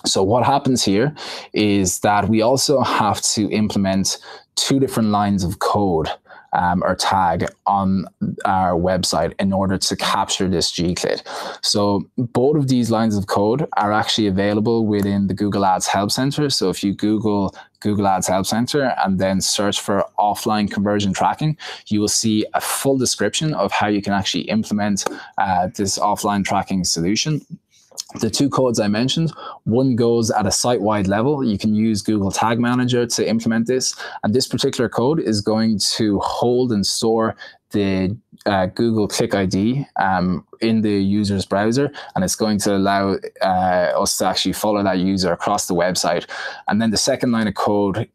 So what happens here is that we also have to implement two different lines of code or tag on our website in order to capture this G-CLID. So both of these lines of code are actually available within the Google Ads Help Center. So if you Google Google Ads Help Center and then search for offline conversion tracking, you will see a full description of how you can actually implement this offline tracking solution. The two codes I mentioned, one goes at a site-wide level. You can use Google Tag Manager to implement this. And this particular code is going to hold and store the Google Click ID in the user's browser. And it's going to allow us to actually follow that user across the website. And then the second line of code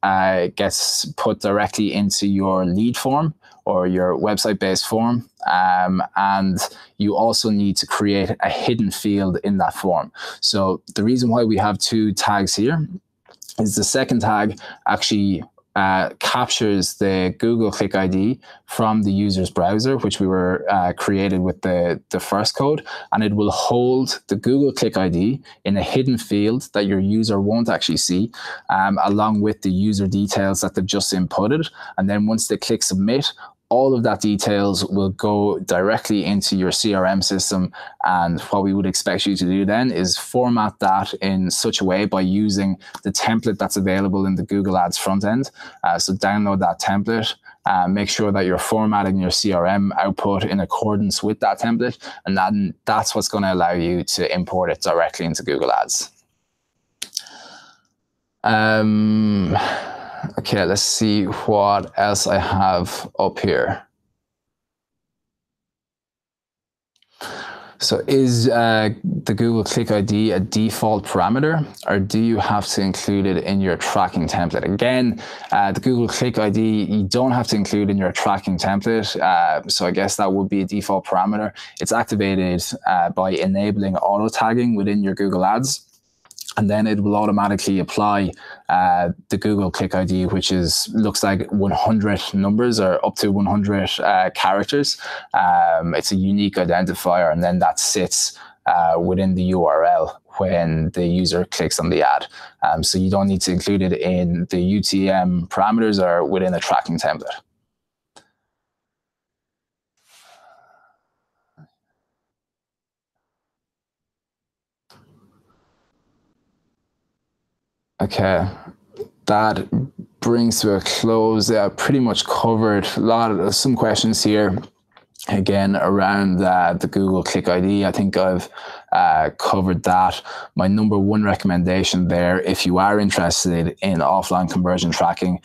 gets put directly into your lead form or your website-based form. And you also need to create a hidden field in that form. So the reason why we have two tags here is the second tag actually captures the Google Click ID from the user's browser, which we were created with the first code, and it will hold the Google Click ID in a hidden field that your user won't actually see, along with the user details that they've just inputted. And then once they click submit, all of that details will go directly into your CRM system. And what we would expect you to do then is format that in such a way by using the template that's available in the Google Ads front end. So download that template, make sure that you're formatting your CRM output in accordance with that template. And that's what's going to allow you to import it directly into Google Ads. Okay, let's see what else I have up here. So is the Google Click ID a default parameter, or do you have to include it in your tracking template? Again, the Google Click ID, you don't have to include in your tracking template. So I guess that would be a default parameter. It's activated by enabling auto tagging within your Google Ads. And then it will automatically apply the Google Click ID, which looks like 100 numbers or up to 100 characters. It's a unique identifier, and then that sits within the URL when the user clicks on the ad. So you don't need to include it in the UTM parameters or within a tracking template. Okay, that brings to a close. Pretty much covered some questions here. Again, around the Google Click ID, I think I've covered that. My number one recommendation there, if you are interested in offline conversion tracking,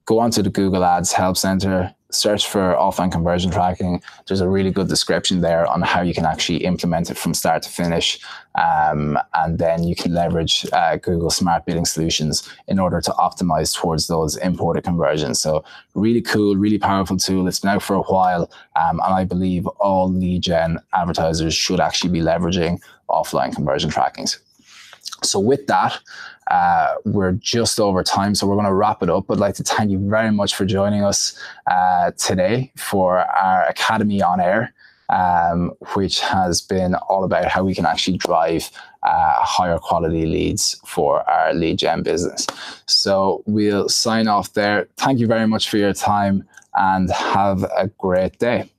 go onto the Google Ads Help Center, search for offline conversion tracking. There's a really good description there on how you can actually implement it from start to finish. And then you can leverage Google Smart Bidding Solutions in order to optimize towards those imported conversions. So really cool, really powerful tool. It's been out for a while. And I believe all lead gen advertisers should actually be leveraging offline conversion trackings. So with that, we're just over time, so we're going to wrap it up. I'd like to thank you very much for joining us today for our Academy on Air, which has been all about how we can actually drive higher quality leads for our lead gen business. So we'll sign off there. Thank you very much for your time and have a great day.